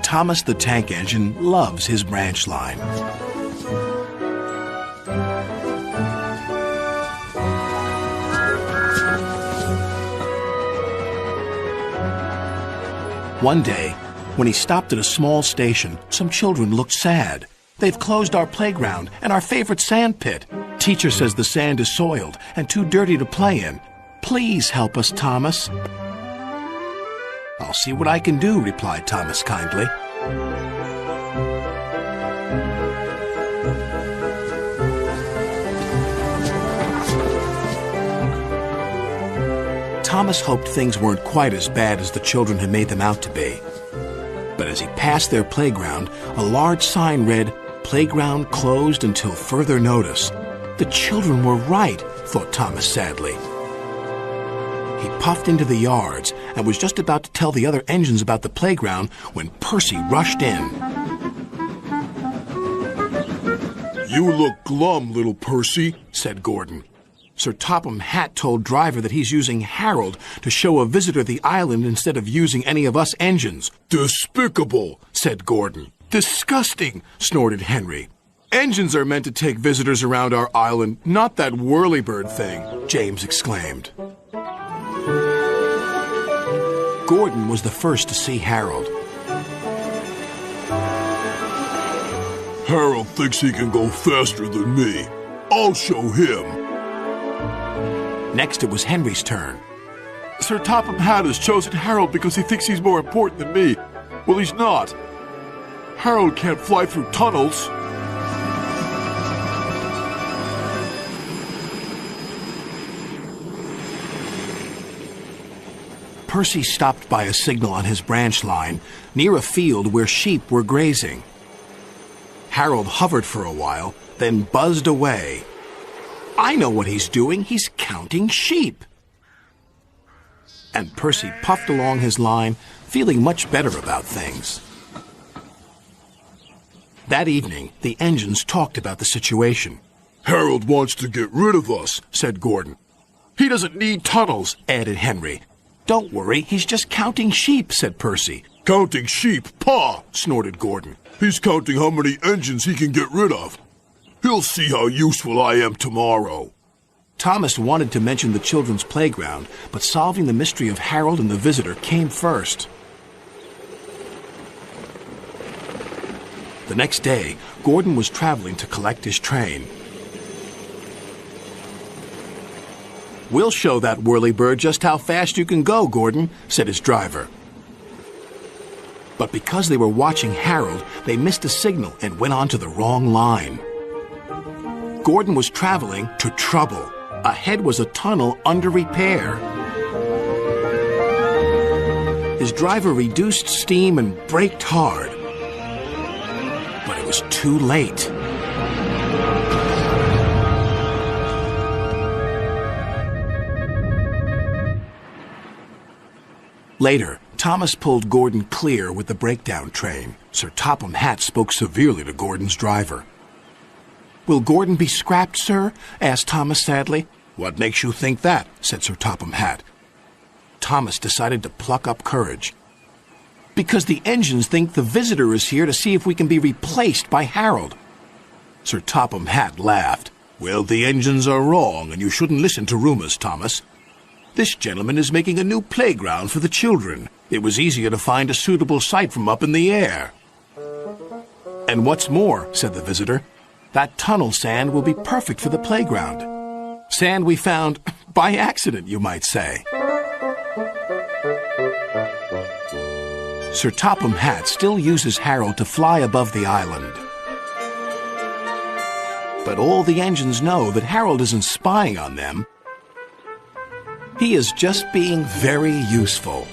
Thomas the Tank Engine loves his branch line. One day, when he stopped at a small station, some children looked sad. They've closed our playground and our favorite sand pit. Teacher says the sand is soiled and too dirty to play in. Please help us, Thomas. I'll see what I can do, replied Thomas kindly. Thomas hoped things weren't quite as bad as the children had made them out to be. But as he passed their playground, a large sign read, "Playground closed until further notice." The children were right, thought Thomas sadly. He puffed into the yards and was just about to tell the other engines about the playground when Percy rushed in. "You look glum, little Percy," said Gordon. Sir Topham Hatt told Driver that he's using Harold to show a visitor the island instead of using any of us engines. "Despicable," said Gordon. "Disgusting," snorted Henry. "Engines are meant to take visitors around our island, not that whirlybird thing," James exclaimed. Gordon was the first to see Harold. "Harold thinks he can go faster than me. I'll show him." Next it was Henry's turn. "Sir Topham Hatt has chosen Harold because he thinks he's more important than me. Well, he's not. Harold can't fly through tunnels." Percy stopped by a signal on his branch line near a field where sheep were grazing. Harold hovered for a while, then buzzed away. "I know what he's doing. He's counting sheep." And Percy puffed along his line, feeling much better about things. That evening, the engines talked about the situation. "Harold wants to get rid of us," said Gordon. "He doesn't need tunnels," added Henry. "Don't worry, he's just counting sheep," said Percy. "Counting sheep? Pah!" snorted Gordon. "He's counting how many engines he can get rid of. He'll see how useful I am tomorrow." Thomas wanted to mention the children's playground, but solving the mystery of Harold and the visitor came first. The next day, Gordon was traveling to collect his train. "We'll show that whirlybird just how fast you can go, Gordon," said his driver. But because they were watching Harold, they missed a signal and went on to the wrong line. Gordon was traveling to trouble. Ahead was a tunnel under repair. His driver reduced steam and braked hard. But it was too late. Later, Thomas pulled Gordon clear with the breakdown train. Sir Topham Hatt spoke severely to Gordon's driver. "Will Gordon be scrapped, sir?" asked Thomas sadly. "What makes you think that?" said Sir Topham Hatt. Thomas decided to pluck up courage. "Because the engines think the visitor is here to see if we can be replaced by Harold." Sir Topham Hatt laughed. "Well, the engines are wrong, and you shouldn't listen to rumors, Thomas. This gentleman is making a new playground for the children. It was easier to find a suitable site from up in the air." "And what's more," said the visitor, "that tunnel sand will be perfect for the playground. Sand we found by accident, you might say." Sir Topham Hatt still uses Harold to fly above the island. But all the engines know that Harold isn't spying on them. He is just being very useful.